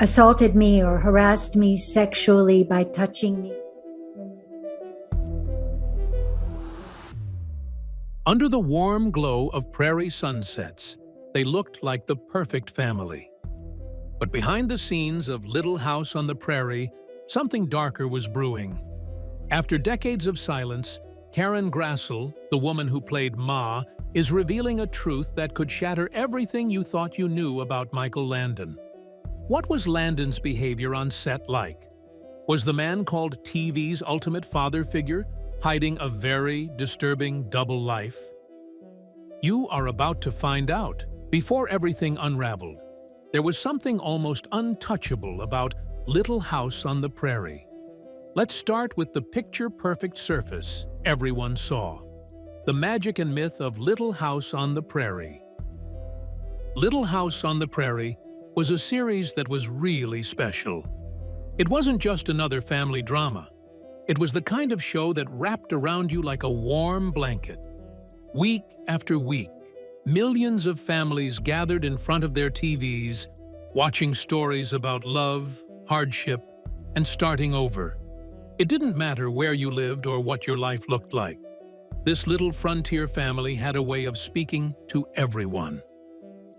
assaulted me or harassed me sexually by touching me. Under the warm glow of prairie sunsets, they looked like the perfect family. But behind the scenes of Little House on the Prairie, something darker was brewing. After decades of silence, Karen Grassle, the woman who played Ma, is revealing a truth that could shatter everything you thought you knew about Michael Landon. What was Landon's behavior on set like? Was the man called TV's ultimate father figure hiding a very disturbing double life? You are about to find out. Before everything unraveled, there was something almost untouchable about Little House on the Prairie. Let's start with the picture-perfect surface everyone saw. The magic and myth of Little House on the Prairie. Little House on the Prairie was a series that was really special. It wasn't just another family drama. It was the kind of show that wrapped around you like a warm blanket. Week after week, millions of families gathered in front of their TVs, watching stories about love, hardship, and starting over. It didn't matter where you lived or what your life looked like. This little frontier family had a way of speaking to everyone.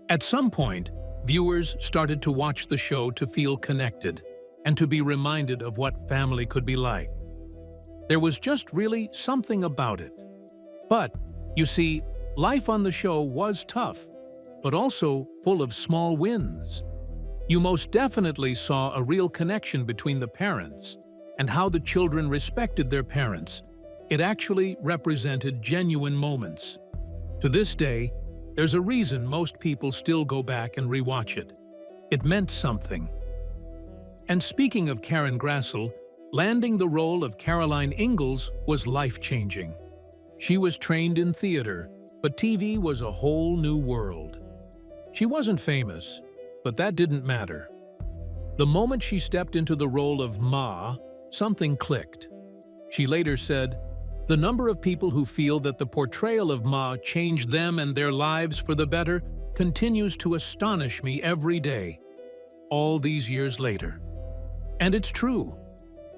At some point, viewers started to watch the show to feel connected and to be reminded of what family could be like. There was just really something about it. But, you see, life on the show was tough, but also full of small wins. You most definitely saw a real connection between the parents and how the children respected their parents. It actually represented genuine moments. To this day, there's a reason most people still go back and rewatch it. It meant something. And speaking of Karen Grassle, landing the role of Caroline Ingalls was life-changing. She was trained in theater, but TV was a whole new world. She wasn't famous, but that didn't matter. The moment she stepped into the role of Ma, something clicked. She later said, "The number of people who feel that the portrayal of Ma changed them and their lives for the better continues to astonish me every day, all these years later." And it's true.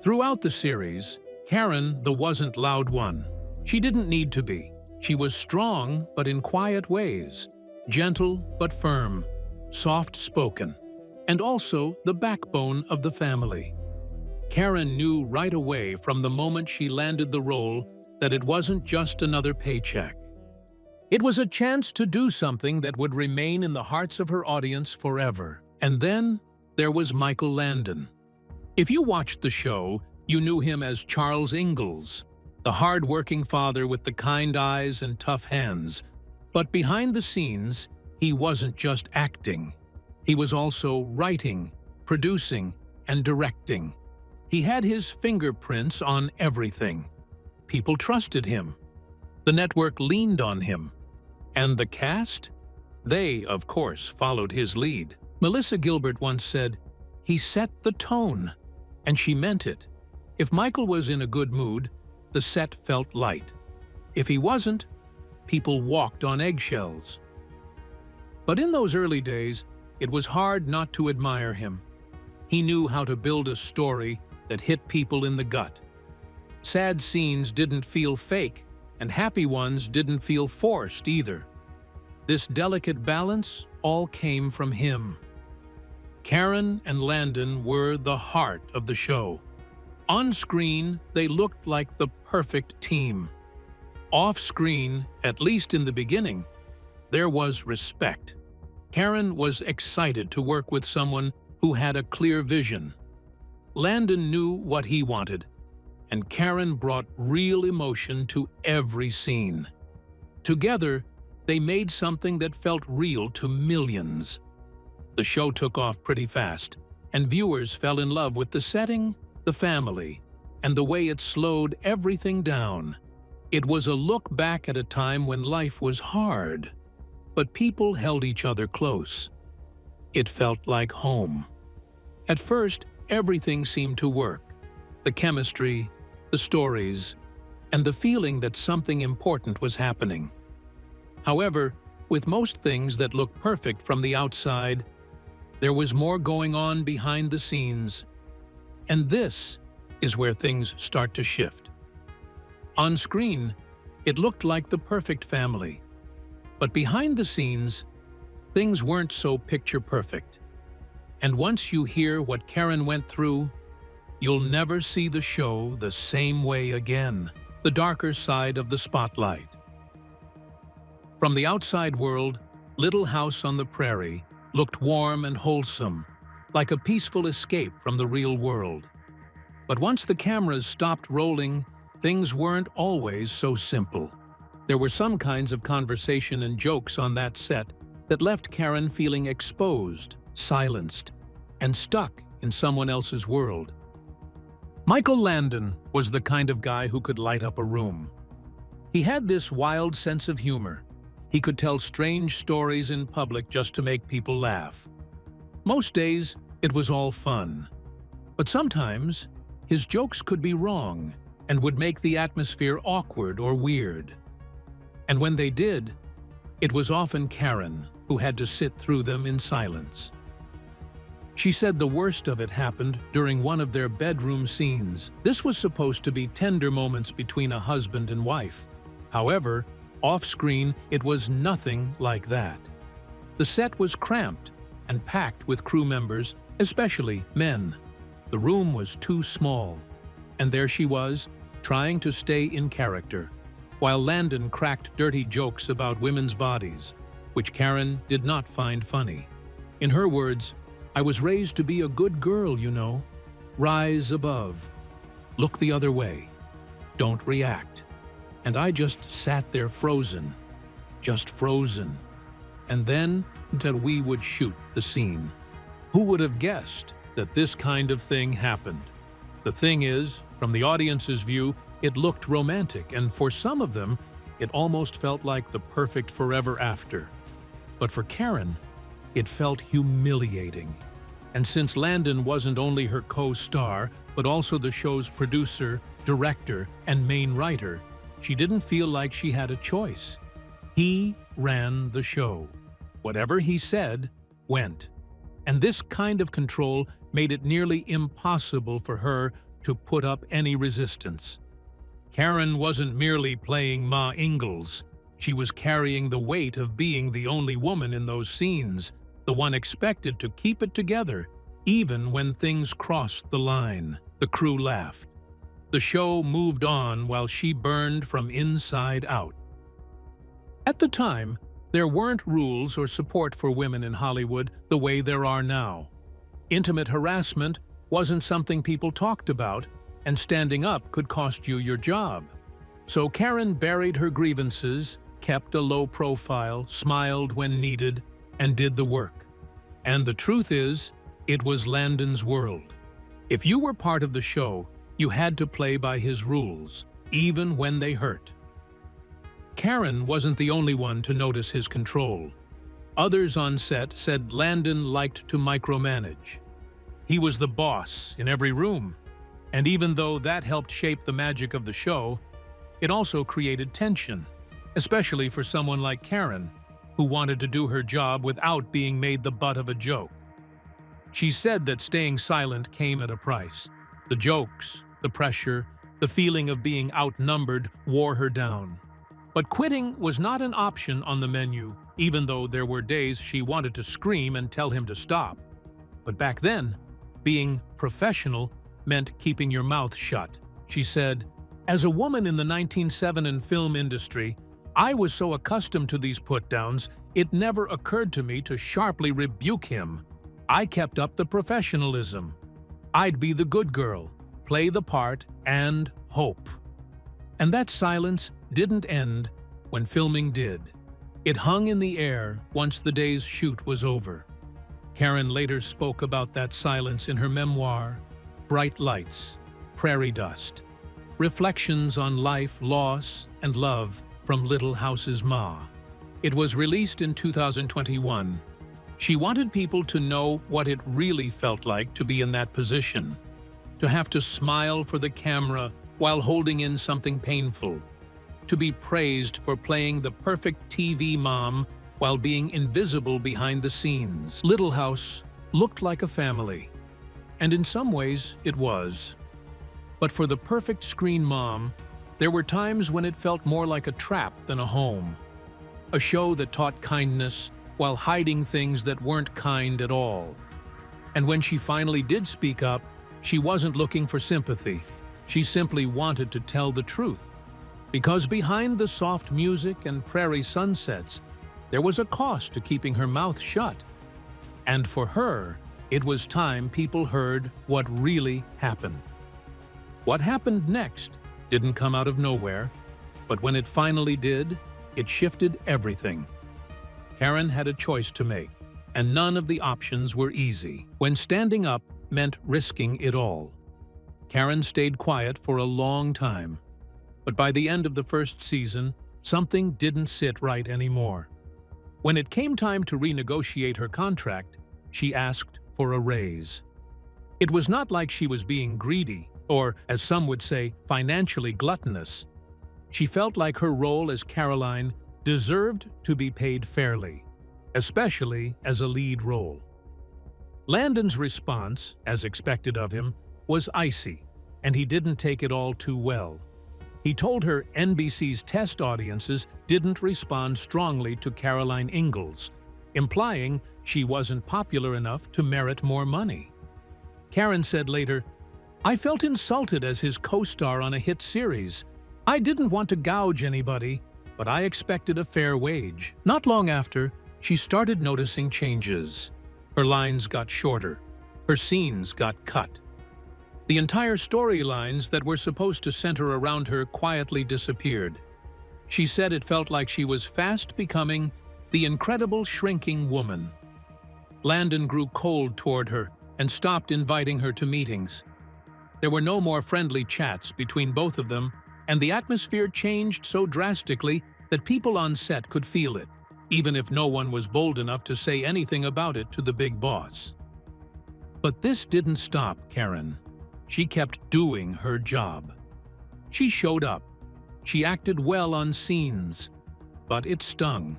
Throughout the series, Karen, the wasn't loud one. She didn't need to be. She was strong, but in quiet ways, gentle but firm, soft-spoken, and also the backbone of the family. Karen knew right away from the moment she landed the role that it wasn't just another paycheck. It was a chance to do something that would remain in the hearts of her audience forever. And then there was Michael Landon. If you watched the show, you knew him as Charles Ingalls, the hard-working father with the kind eyes and tough hands. But behind the scenes, he wasn't just acting. He was also writing, producing, and directing. He had his fingerprints on everything. People trusted him. The network leaned on him. And the cast? They, of course, followed his lead. Melissa Gilbert once said, "He set the tone." And she meant it. If Michael was in a good mood, the set felt light. If he wasn't, people walked on eggshells. But in those early days, it was hard not to admire him. He knew how to build a story that hit people in the gut. Sad scenes didn't feel fake, and happy ones didn't feel forced either. This delicate balance all came from him. Karen and Landon were the heart of the show. On screen, they looked like the perfect team. Off screen, at least in the beginning, there was respect. Karen was excited to work with someone who had a clear vision. Landon knew what he wanted, and Karen brought real emotion to every scene. Together, they made something that felt real to millions. The show took off pretty fast, and viewers fell in love with the setting, the family, and the way it slowed everything down. It was a look back at a time when life was hard, but people held each other close. It felt like home. At first, everything seemed to work. The chemistry, the stories, and the feeling that something important was happening. However, with most things that look perfect from the outside, There was more going on behind the scenes, and this is where things start to shift. On screen, it looked like the perfect family, but behind the scenes, things weren't so picture-perfect. And once you hear what Karen went through, you'll never see the show the same way again. The darker side of the spotlight. From the outside world, Little House on the Prairie looked warm and wholesome, like a peaceful escape from the real world. But once the cameras stopped rolling, things weren't always so simple. There were some kinds of conversation and jokes on that set that left Karen feeling exposed, silenced, and stuck in someone else's world. Michael Landon was the kind of guy who could light up a room. He had this wild sense of humor. He could tell strange stories in public just to make people laugh. Most days, it was all fun. But sometimes, his jokes could be wrong and would make the atmosphere awkward or weird. And when they did, it was often Karen who had to sit through them in silence. She said the worst of it happened during one of their bedroom scenes. This was supposed to be tender moments between a husband and wife. However, off-screen, it was nothing like that. The set was cramped and packed with crew members, especially men. The room was too small, and there she was, trying to stay in character, while Landon cracked dirty jokes about women's bodies, which Karen did not find funny. In her words, "I was raised to be a good girl, you know. Rise above. Look the other way. Don't react." And I just sat there frozen, just frozen. And then until we would shoot the scene. Who would have guessed that this kind of thing happened? The thing is, from the audience's view, it looked romantic, and for some of them, it almost felt like the perfect forever after. But for Karen, it felt humiliating. And since Landon wasn't only her co-star, but also the show's producer, director, and main writer, she didn't feel like she had a choice. He ran the show. Whatever he said, went. And this kind of control made it nearly impossible for her to put up any resistance. Karen wasn't merely playing Ma Ingalls. She was carrying the weight of being the only woman in those scenes, the one expected to keep it together, even when things crossed the line. The crew laughed. The show moved on while she burned from inside out. At the time, there weren't rules or support for women in Hollywood the way there are now. Intimate harassment wasn't something people talked about, and standing up could cost you your job. So Karen buried her grievances, kept a low profile, smiled when needed, and did the work. And the truth is, it was Landon's world. If you were part of the show, you had to play by his rules, even when they hurt. Karen wasn't the only one to notice his control. Others on set said Landon liked to micromanage. He was the boss in every room, and even though that helped shape the magic of the show, it also created tension, especially for someone like Karen, who wanted to do her job without being made the butt of a joke. She said that staying silent came at a price. The jokes, the pressure, the feeling of being outnumbered wore her down. But quitting was not an option on the menu, even though there were days she wanted to scream and tell him to stop. But back then, being professional meant keeping your mouth shut. She said, "As a woman in the 1970s film industry, I was so accustomed to these put-downs, it never occurred to me to sharply rebuke him. I kept up the professionalism. I'd be the good girl, play the part, and hope." And that silence didn't end when filming did. It hung in the air once the day's shoot was over. Karen later spoke about that silence in her memoir, Bright Lights, Prairie Dust, Reflections on Life, Loss, and Love from Little House's Ma. It was released in 2021. She wanted people to know what it really felt like to be in that position, to have to smile for the camera while holding in something painful, to be praised for playing the perfect TV mom while being invisible behind the scenes. Little House looked like a family. And in some ways, it was. But for the perfect screen mom, there were times when it felt more like a trap than a home. A show that taught kindness while hiding things that weren't kind at all. And when she finally did speak up, she wasn't looking for sympathy. She simply wanted to tell the truth. Because behind the soft music and prairie sunsets, there was a cost to keeping her mouth shut. And for her, it was time people heard what really happened. What happened next didn't come out of nowhere, but when it finally did, it shifted everything. Karen had a choice to make, and none of the options were easy. When standing up meant risking it all. Karen stayed quiet for a long time, but by the end of the first season, something didn't sit right anymore. When it came time to renegotiate her contract, she asked for a raise. It was not like she was being greedy, or, as some would say, financially gluttonous. She felt like her role as Caroline deserved to be paid fairly, especially as a lead role. Landon's response, as expected of him, was icy, and he didn't take it all too well. He told her NBC's test audiences didn't respond strongly to Caroline Ingalls, implying she wasn't popular enough to merit more money. Karen said later, "I felt insulted as his co-star on a hit series. I didn't want to gouge anybody, but I expected a fair wage." Not long after, she started noticing changes. Her lines got shorter. Her scenes got cut. The entire storylines that were supposed to center around her quietly disappeared. She said it felt like she was fast becoming the incredible shrinking woman. Landon grew cold toward her and stopped inviting her to meetings. There were no more friendly chats between both of them, and the atmosphere changed so drastically that people on set could feel it, even if no one was bold enough to say anything about it to the big boss. But this didn't stop Karen. She kept doing her job. She showed up. She acted well on scenes, but it stung.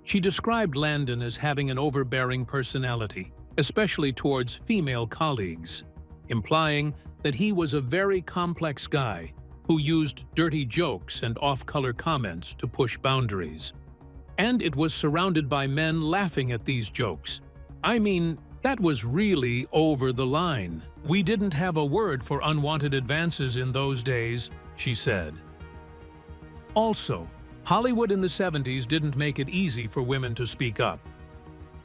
She described Landon as having an overbearing personality, especially towards female colleagues, implying that he was a very complex guy who used dirty jokes and off-color comments to push boundaries. And it was surrounded by men laughing at these jokes. I mean, that was really over the line. "We didn't have a word for unwanted advances in those days," she said. Also, Hollywood in the 70s didn't make it easy for women to speak up.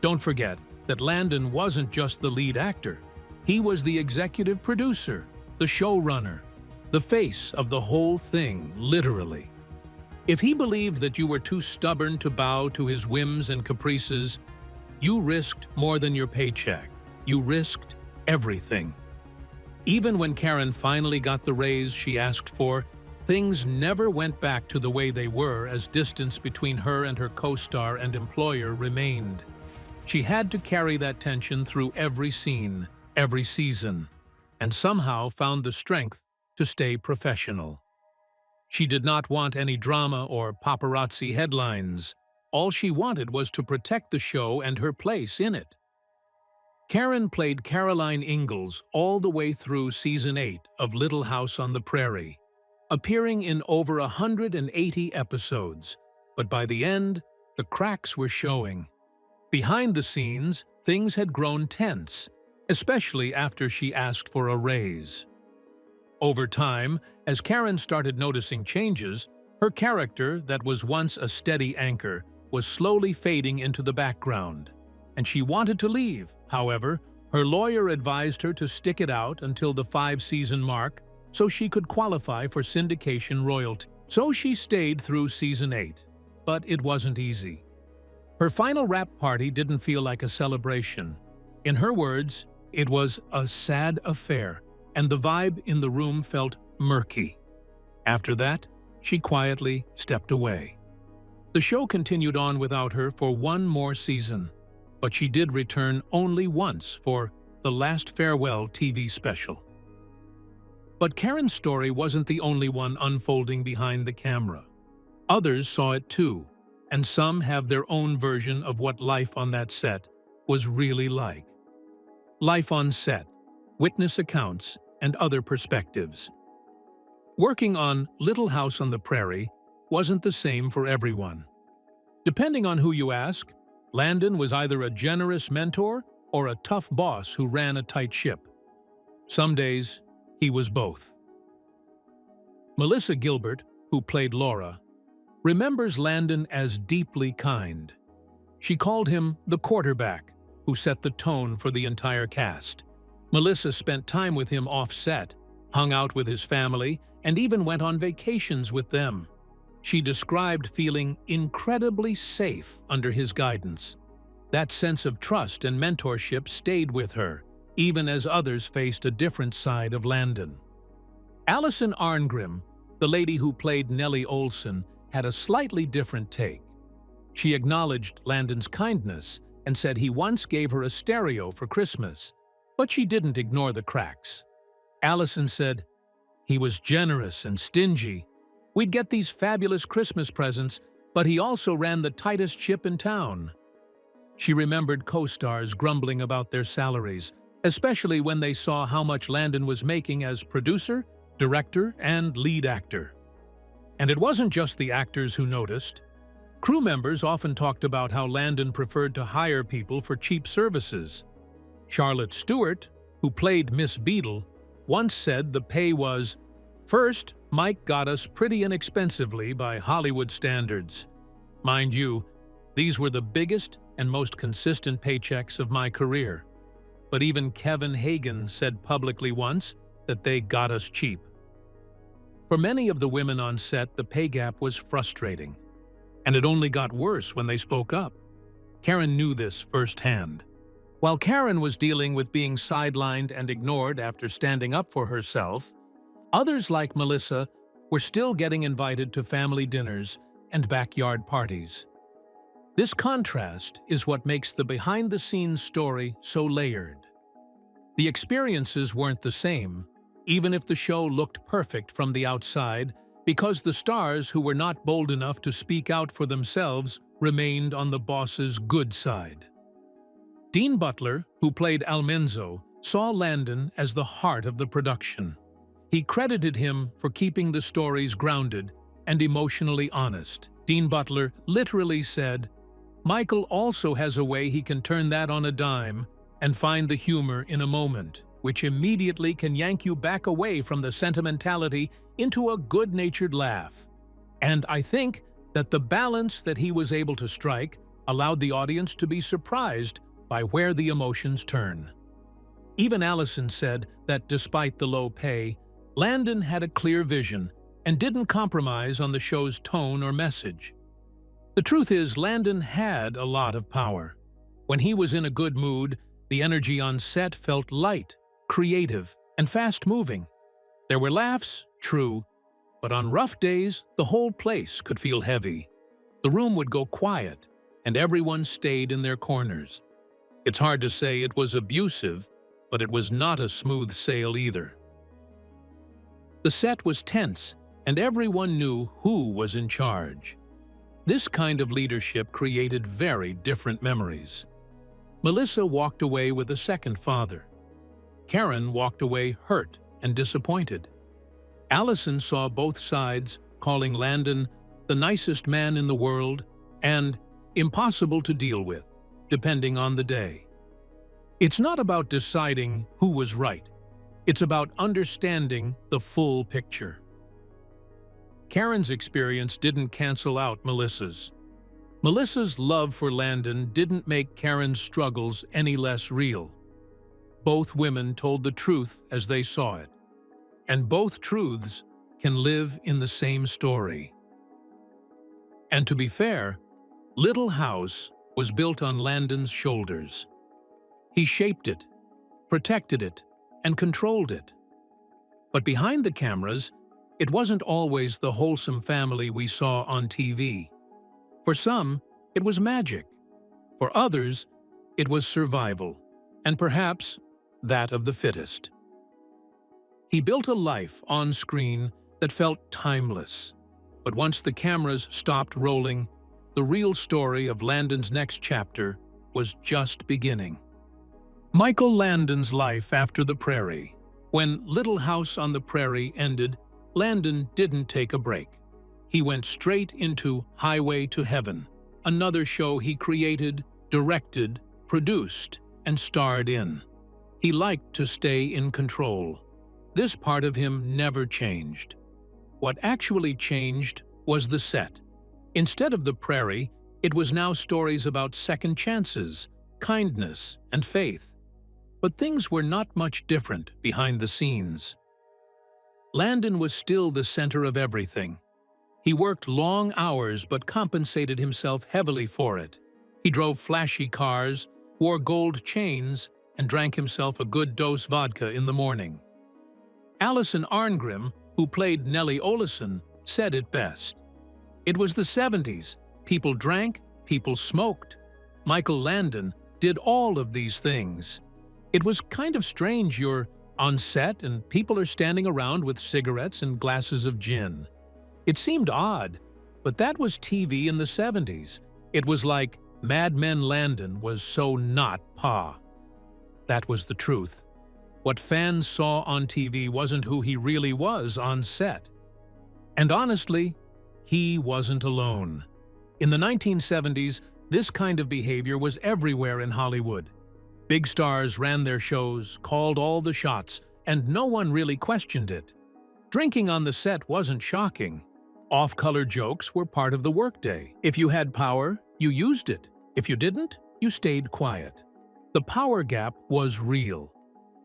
Don't forget that Landon wasn't just the lead actor. He was the executive producer, the showrunner, the face of the whole thing, literally. If he believed that you were too stubborn to bow to his whims and caprices, you risked more than your paycheck. You risked everything. Even when Karen finally got the raise she asked for, things never went back to the way they were as distance between her and her co-star and employer remained. She had to carry that tension through every scene, every season, and somehow found the strength to stay professional. She did not want any drama or paparazzi headlines. All she wanted was to protect the show and her place in it. Karen played Caroline Ingalls all the way through Season 8 of Little House on the Prairie, appearing in over 180 episodes. But by the end, the cracks were showing. Behind the scenes, things had grown tense, especially after she asked for a raise. Over time, as Karen started noticing changes, her character that was once a steady anchor was slowly fading into the background, and she wanted to leave. However, her lawyer advised her to stick it out until the 5-season mark so she could qualify for syndication royalty. So she stayed through Season 8, but it wasn't easy. Her final wrap party didn't feel like a celebration. In her words, it was a sad affair, and the vibe in the room felt murky. After that, she quietly stepped away. The show continued on without her for one more season, but she did return only once for the last farewell TV special. But Karen's story wasn't the only one unfolding behind the camera. Others saw it too, and some have their own version of what life on that set was really like. life on set, witness accounts, and other perspectives. Working on Little House on the Prairie wasn't the same for everyone. Depending on who you ask, Landon was either a generous mentor or a tough boss who ran a tight ship. Some days, he was both. Melissa Gilbert, who played Laura, remembers Landon as deeply kind. She called him the quarterback, who set the tone for the entire cast. Melissa spent time with him off-set, hung out with his family, and even went on vacations with them. She described feeling incredibly safe under his guidance. That sense of trust and mentorship stayed with her, even as others faced a different side of Landon. Allison Arngrim, the lady who played Nellie Olson, had a slightly different take. She acknowledged Landon's kindness and said he once gave her a stereo for Christmas, but she didn't ignore the cracks. Allison said, "He was generous and stingy. We'd get these fabulous Christmas presents, but he also ran the tightest ship in town." She remembered co-stars grumbling about their salaries, especially when they saw how much Landon was making as producer, director, and lead actor. And it wasn't just the actors who noticed. Crew members often talked about how Landon preferred to hire people for cheap services. Charlotte Stewart, who played Miss Beadle, once said the pay was, "First, Mike got us pretty inexpensively by Hollywood standards. Mind you, these were the biggest and most consistent paychecks of my career. But even Kevin Hagen said publicly once that they got us cheap." For many of the women on set, the pay gap was frustrating. And it only got worse when they spoke up. Karen knew this firsthand. While Karen was dealing with being sidelined and ignored after standing up for herself, others like Melissa were still getting invited to family dinners and backyard parties. This contrast is what makes the behind-the-scenes story so layered. The experiences weren't the same, even if the show looked perfect from the outside, because the stars who were not bold enough to speak out for themselves remained on the boss's good side. Dean Butler, who played Almenzo, saw Landon as the heart of the production. He credited him for keeping the stories grounded and emotionally honest. Dean Butler literally said, "Michael also has a way he can turn that on a dime and find the humor in a moment, which immediately can yank you back away from the sentimentality into a good-natured laugh." And I think that the balance that he was able to strike allowed the audience to be surprised by where the emotions turn. Even Allison said that despite the low pay, Landon had a clear vision and didn't compromise on the show's tone or message. The truth is, Landon had a lot of power. When he was in a good mood, the energy on set felt light, creative, and fast-moving. There were laughs, true, but on rough days, the whole place could feel heavy. The room would go quiet, and everyone stayed in their corners. It's hard to say it was abusive, but it was not a smooth sail either. The set was tense, and everyone knew who was in charge. This kind of leadership created very different memories. Melissa walked away with a second father. Karen walked away hurt and disappointed. Allison saw both sides, calling Landon the nicest man in the world and impossible to deal with, depending on the day. It's not about deciding who was right. It's about understanding the full picture. Karen's experience didn't cancel out Melissa's. Melissa's love for Landon didn't make Karen's struggles any less real. Both women told the truth as they saw it, and both truths can live in the same story. And to be fair, Little House was built on Landon's shoulders. He shaped it, protected it, and controlled it. But behind the cameras, it wasn't always the wholesome family we saw on TV. For some, it was magic. For others, it was survival, and perhaps that of the fittest. He built a life on screen that felt timeless. But once the cameras stopped rolling, the real story of Landon's next chapter was just beginning. Michael Landon's life after the Prairie. When Little House on the Prairie ended, Landon didn't take a break. He went straight into Highway to Heaven, another show he created, directed, produced, and starred in. He liked to stay in control. This part of him never changed. What actually changed was the set. Instead of the Prairie, it was now stories about second chances, kindness, and faith. But things were not much different behind the scenes. Landon was still the center of everything. He worked long hours but compensated himself heavily for it. He drove flashy cars, wore gold chains, and drank himself a good dose vodka in the morning. Alison Arngrim, who played Nellie Oleson, said it best. It was the 70s. People drank, people smoked. Michael Landon did all of these things. It was kind of strange. You're on set and people are standing around with cigarettes and glasses of gin. It seemed odd, but that was TV in the 70s. It was like Mad Men Landon was so not Pa. That was the truth. What fans saw on TV wasn't who he really was on set. And honestly, he wasn't alone. In the 1970s, this kind of behavior was everywhere in Hollywood. Big stars ran their shows, called all the shots, and no one really questioned it. Drinking on the set wasn't shocking. Off-color jokes were part of the workday. If you had power, you used it. If you didn't, you stayed quiet. The power gap was real.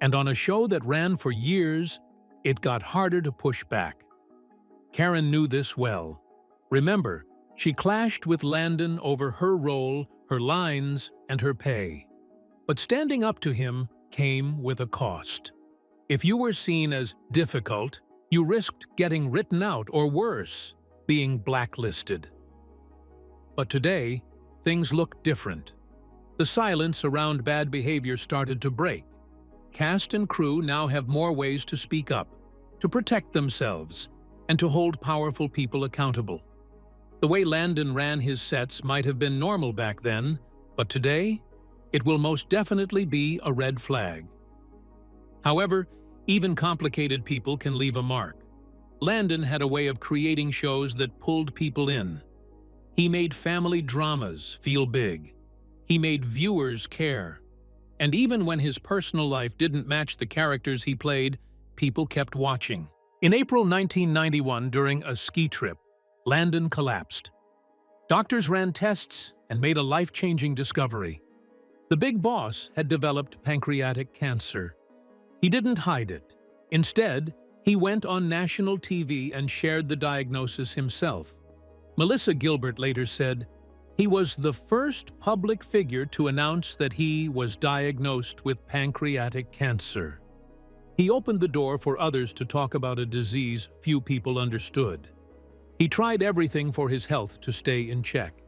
And on a show that ran for years, it got harder to push back. Karen knew this well. Remember, she clashed with Landon over her role, her lines, and her pay. But standing up to him came with a cost. If you were seen as difficult, you risked getting written out or worse, being blacklisted. But today, things look different. The silence around bad behavior started to break. Cast and crew now have more ways to speak up, to protect themselves, and to hold powerful people accountable. The way Landon ran his sets might have been normal back then, but today, it will most definitely be a red flag. However, even complicated people can leave a mark. Landon had a way of creating shows that pulled people in. He made family dramas feel big. He made viewers care. And even when his personal life didn't match the characters he played, people kept watching. In April 1991, during a ski trip, Landon collapsed. Doctors ran tests and made a life-changing discovery. The big boss had developed pancreatic cancer. He didn't hide it. Instead, he went on national TV and shared the diagnosis himself. Melissa Gilbert later said, "He was the first public figure to announce that he was diagnosed with pancreatic cancer." He opened the door for others to talk about a disease few people understood. He tried everything for his health to stay in check.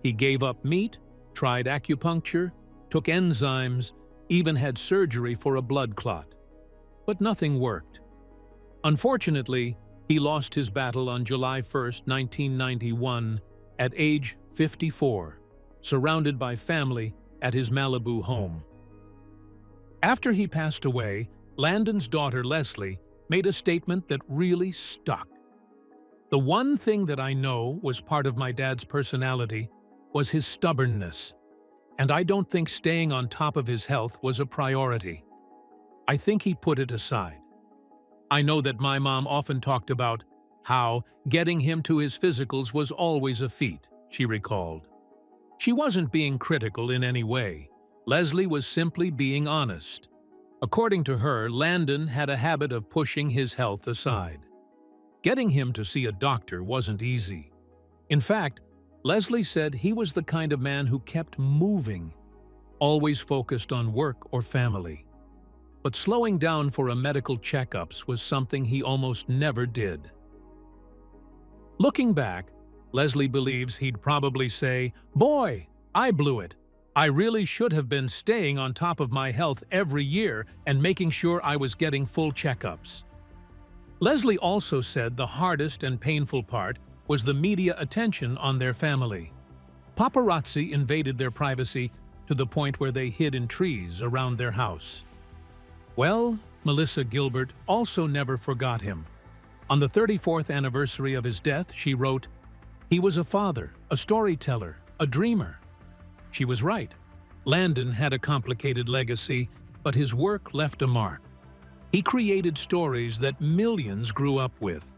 He gave up meat, tried acupuncture, took enzymes, even had surgery for a blood clot. But nothing worked. Unfortunately, he lost his battle on July 1, 1991, at age 54, surrounded by family at his Malibu home. After he passed away, Landon's daughter Leslie made a statement that really stuck. "The one thing that I know was part of my dad's personality was his stubbornness. And I don't think staying on top of his health was a priority. I think he put it aside. I know that my mom often talked about how getting him to his physicals was always a feat," she recalled. She wasn't being critical in any way. Leslie was simply being honest. According to her, Landon had a habit of pushing his health aside. Getting him to see a doctor wasn't easy. In fact, Leslie said he was the kind of man who kept moving, always focused on work or family. But slowing down for a medical checkups was something he almost never did. Looking back, Leslie believes he'd probably say, "Boy, I blew it. I really should have been staying on top of my health every year and making sure I was getting full checkups." Leslie also said the hardest and painful part was the media attention on their family. Paparazzi invaded their privacy to the point where they hid in trees around their house. Well, Melissa Gilbert also never forgot him. On the 34th anniversary of his death, she wrote, "He was a father, a storyteller, a dreamer." She was right. Landon had a complicated legacy, but his work left a mark. He created stories that millions grew up with.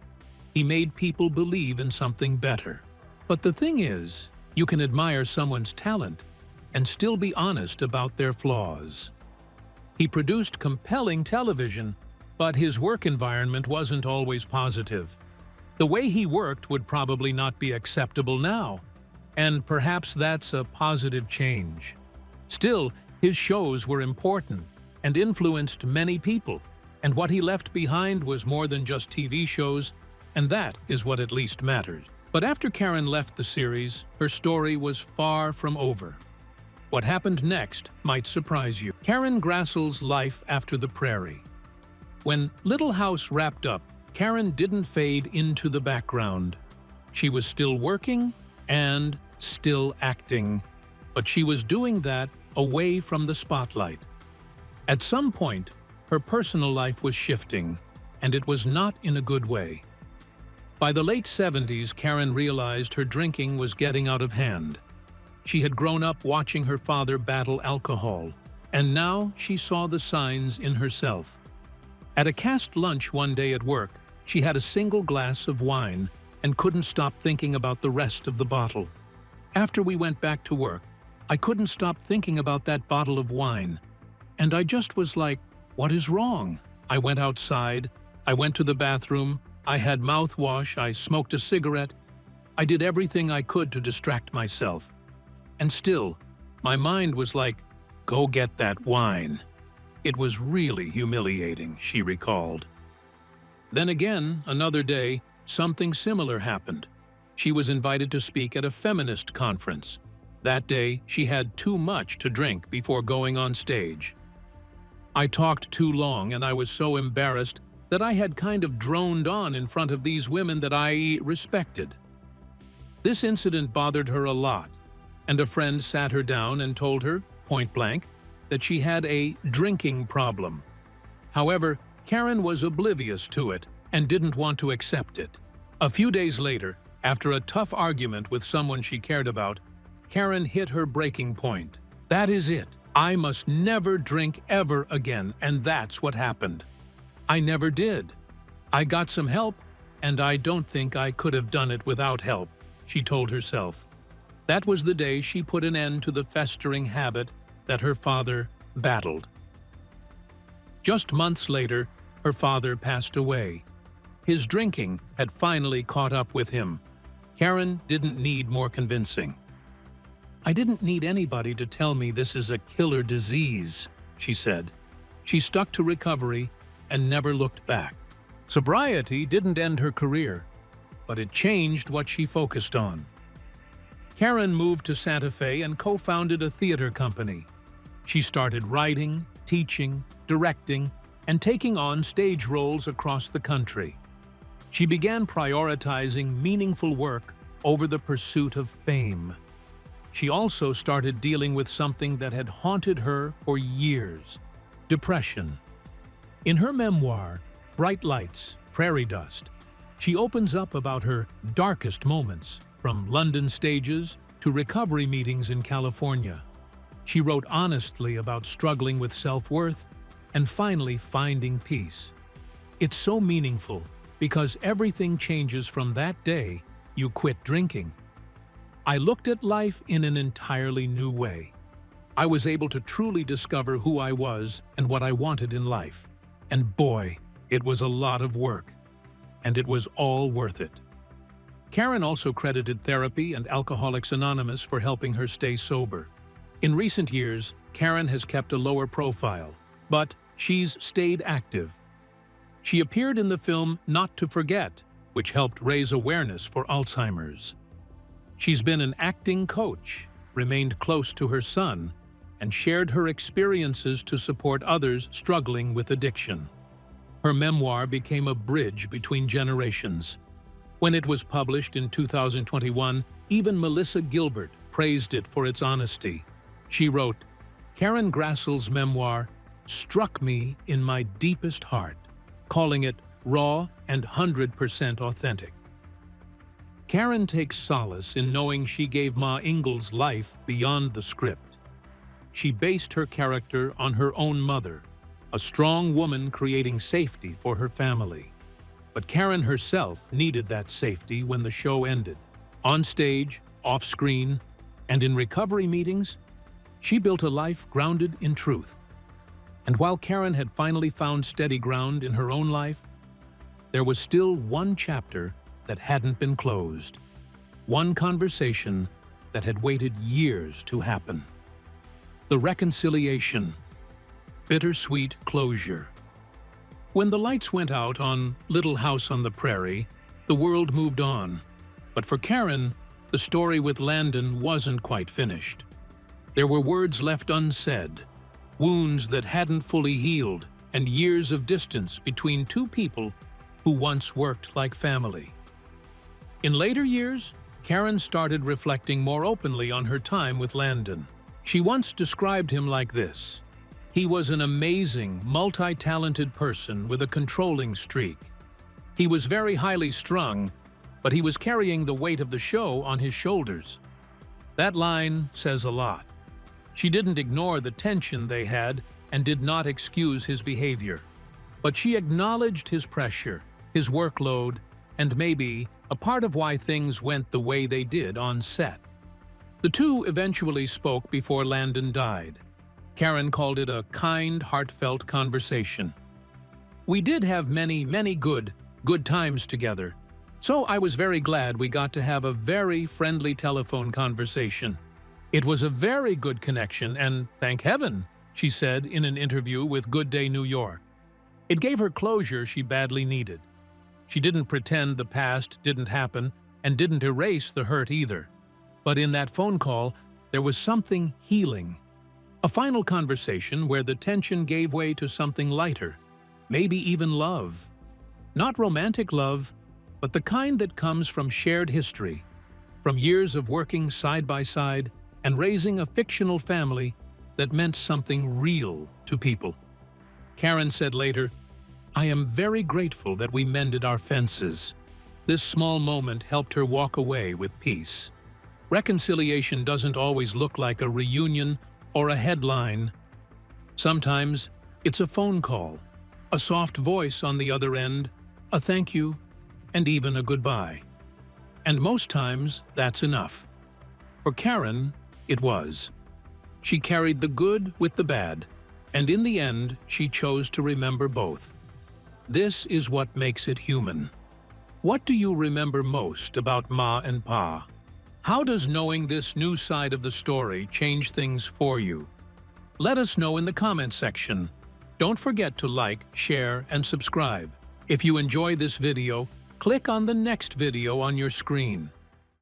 He made people believe in something better. But the thing is, you can admire someone's talent and still be honest about their flaws. He produced compelling television, but his work environment wasn't always positive. The way he worked would probably not be acceptable now, and perhaps that's a positive change. Still, his shows were important and influenced many people, and what he left behind was more than just TV shows, and that is what at least matters. But after Karen left the series, her story was far from over. What happened next might surprise you. Karen Grassle's life after the Prairie. When Little House wrapped up, Karen didn't fade into the background. She was still working and still acting, but she was doing that away from the spotlight. At some point, her personal life was shifting, and it was not in a good way. By the late 70s, Karen realized her drinking was getting out of hand. She had grown up watching her father battle alcohol, and now she saw the signs in herself. At a cast lunch one day at work, she had a single glass of wine and couldn't stop thinking about the rest of the bottle. After we went back to work, I couldn't stop thinking about that bottle of wine, and I just was like, what is wrong? I went outside, I went to the bathroom, I had mouthwash, I smoked a cigarette. I did everything I could to distract myself. And still, my mind was like, go get that wine. It was really humiliating, she recalled. Then again, another day, something similar happened. She was invited to speak at a feminist conference. That day, she had too much to drink before going on stage. I talked too long and I was so embarrassed that I had kind of droned on in front of these women that I respected. This incident bothered her a lot, and a friend sat her down and told her, point blank, that she had a drinking problem. However, Karen was oblivious to it and didn't want to accept it. A few days later, after a tough argument with someone she cared about, Karen hit her breaking point. That is it. I must never drink ever again, and that's what happened. I never did. I got some help, and I don't think I could have done it without help, she told herself. That was the day she put an end to the festering habit that her father battled. Just months later, her father passed away. His drinking had finally caught up with him. Karen didn't need more convincing. I didn't need anybody to tell me this is a killer disease, she said. She stuck to recovery and never looked back. Sobriety didn't end her career, but it changed what she focused on. Karen moved to Santa Fe and co-founded a theater company. She started writing, teaching, directing, and taking on stage roles across the country. She began prioritizing meaningful work over the pursuit of fame. She also started dealing with something that had haunted her for years: depression. In her memoir, Bright Lights, Prairie Dust, she opens up about her darkest moments, from London stages to recovery meetings in California. She wrote honestly about struggling with self-worth and finally finding peace. It's so meaningful because everything changes from that day you quit drinking. I looked at life in an entirely new way. I was able to truly discover who I was and what I wanted in life. And boy, it was a lot of work. And it was all worth it. Karen also credited therapy and Alcoholics Anonymous for helping her stay sober. In recent years, Karen has kept a lower profile, but she's stayed active. She appeared in the film Not to Forget, which helped raise awareness for Alzheimer's. She's been an acting coach, remained close to her son, and shared her experiences to support others struggling with addiction. Her memoir became a bridge between generations. When it was published in 2021, even Melissa Gilbert praised it for its honesty. She wrote, Karen Grassle's memoir struck me in my deepest heart, calling it raw and 100% authentic. Karen takes solace in knowing she gave Ma Ingalls life beyond the script. She based her character on her own mother, a strong woman creating safety for her family. But Karen herself needed that safety when the show ended. On stage, off-screen, and in recovery meetings, she built a life grounded in truth. And while Karen had finally found steady ground in her own life, there was still one chapter that hadn't been closed. One conversation that had waited years to happen. The reconciliation. Bittersweet closure. When the lights went out on Little House on the Prairie, the world moved on. But for Karen, the story with Landon wasn't quite finished. There were words left unsaid, wounds that hadn't fully healed, and years of distance between two people who once worked like family. In later years, Karen started reflecting more openly on her time with Landon. She once described him like this: he was an amazing, multi-talented person with a controlling streak. He was very highly strung, but he was carrying the weight of the show on his shoulders. That line says a lot. She didn't ignore the tension they had and did not excuse his behavior. But she acknowledged his pressure, his workload, and maybe a part of why things went the way they did on set. The two eventually spoke before Landon died. Karen called it a kind, heartfelt conversation. We did have many good times together, so I was very glad we got to have a very friendly telephone conversation. It was a very good connection, and thank heaven, she said in an interview with Good Day New York. It gave her closure she badly needed. She didn't pretend the past didn't happen and didn't erase the hurt either. But in that phone call, there was something healing. A final conversation where the tension gave way to something lighter, maybe even love. Not romantic love, but the kind that comes from shared history, from years of working side by side and raising a fictional family that meant something real to people. Karen said later, I am very grateful that we mended our fences. This small moment helped her walk away with peace. Reconciliation doesn't always look like a reunion or a headline. Sometimes it's a phone call, a soft voice on the other end, a thank you, and even a goodbye. And most times, that's enough. For Karen, it was. She carried the good with the bad, and in the end, she chose to remember both. This is what makes it human. What do you remember most about Ma and Pa? How does knowing this new side of the story change things for you? Let us know in the comment section. Don't forget to like, share, and subscribe. If you enjoy this video, click on the next video on your screen.